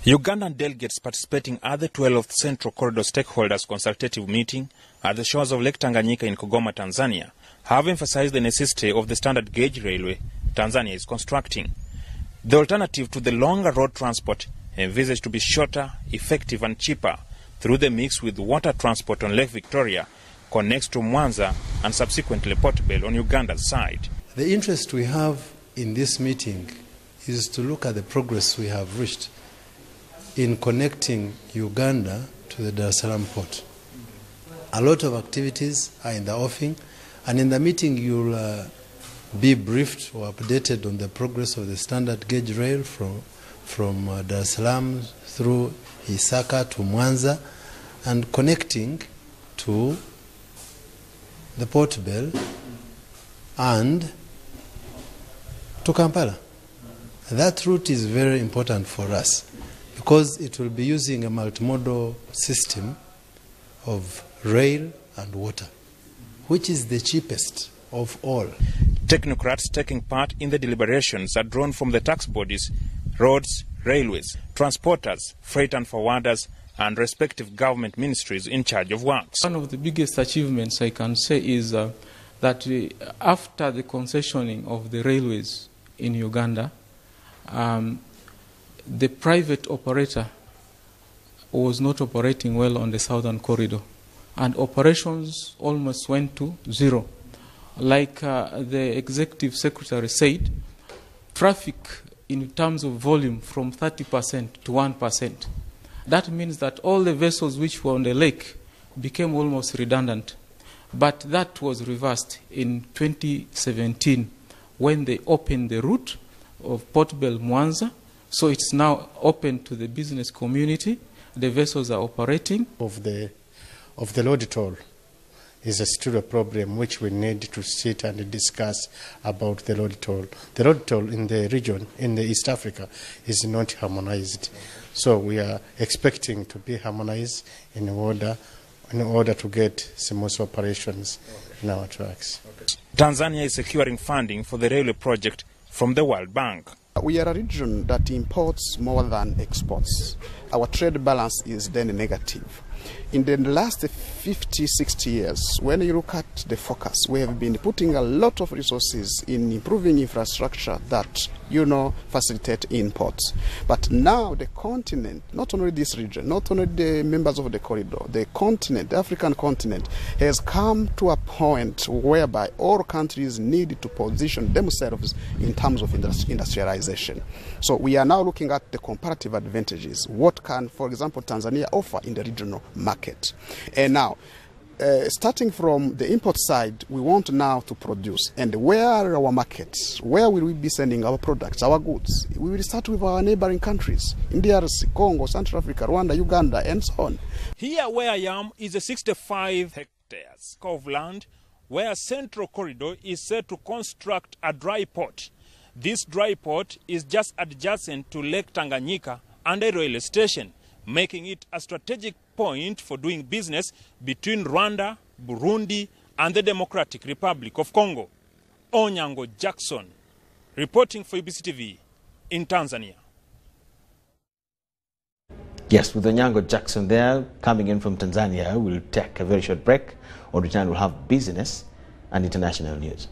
Ugandan delegates participating at the 12th Central Corridor Stakeholders Consultative Meeting at the shores of Lake Tanganyika in Kigoma, Tanzania, have emphasized the necessity of the standard gauge railway Tanzania is constructing. The alternative to the longer road transport envisaged to be shorter, effective and cheaper through the mix with water transport on Lake Victoria connects to Mwanza and subsequently Port Bell on Uganda's side. The interest we have in this meeting is to look at the progress we have reached in connecting Uganda to the Dar es Salaam port. A lot of activities are in the offing, and in the meeting you'll be briefed or updated on the progress of the standard gauge rail from Dar es Salaam through Isaka to Mwanza and connecting to the Port Bell and to Kampala. That route is very important for us because it will be using a multimodal system of rail and water, which is the cheapest of all. Technocrats taking part in the deliberations are drawn from the tax bodies, roads, railways, transporters, freight and forwarders, and respective government ministries in charge of works. One of the biggest achievements I can say is that after the concessioning of the railways in Uganda, the private operator was not operating well on the southern corridor, and operations almost went to zero. Like the executive secretary said, traffic in terms of volume from 30% to 1%. That means that all the vessels which were on the lake became almost redundant. But that was reversed in 2017 when they opened the route of Port Bell Mwanza. So it's now open to the business community. The vessels are operating. Of the load toll is still a problem which we need to sit and discuss about the load toll. The load toll in the region, in the East Africa, is not harmonized. So we are expecting to be harmonized in order to get smooth operations in our tracks. Tanzania is securing funding for the railway project from the World Bank. We are a region that imports more than exports. Our trade balance is then negative. In the last 50-60 years, when you look at the focus, we have been putting a lot of resources in improving infrastructure that, facilitate imports. But now the continent, not only this region, not only the members of the corridor, the continent, the African continent, has come to a point whereby all countries need to position themselves in terms of industrialization. So we are now looking at the comparative advantages. What can, for example, Tanzania offer in the regional market? And now, starting from the import side, we want now to produce. And where are our markets? Where will we be sending our products, our goods? We will start with our neighboring countries, India, Congo, Central Africa, Rwanda, Uganda, and so on. Here where I am is a 65 hectares of land where Central Corridor is set to construct a dry port. This dry port is just adjacent to Lake Tanganyika and a railway station, making it a strategic point for doing business between Rwanda, Burundi, and the Democratic Republic of Congo. Onyango Jackson, reporting for UBC TV in Tanzania. Yes, with Onyango Jackson there, coming in from Tanzania, we'll take a very short break. On return, we'll have business and international news.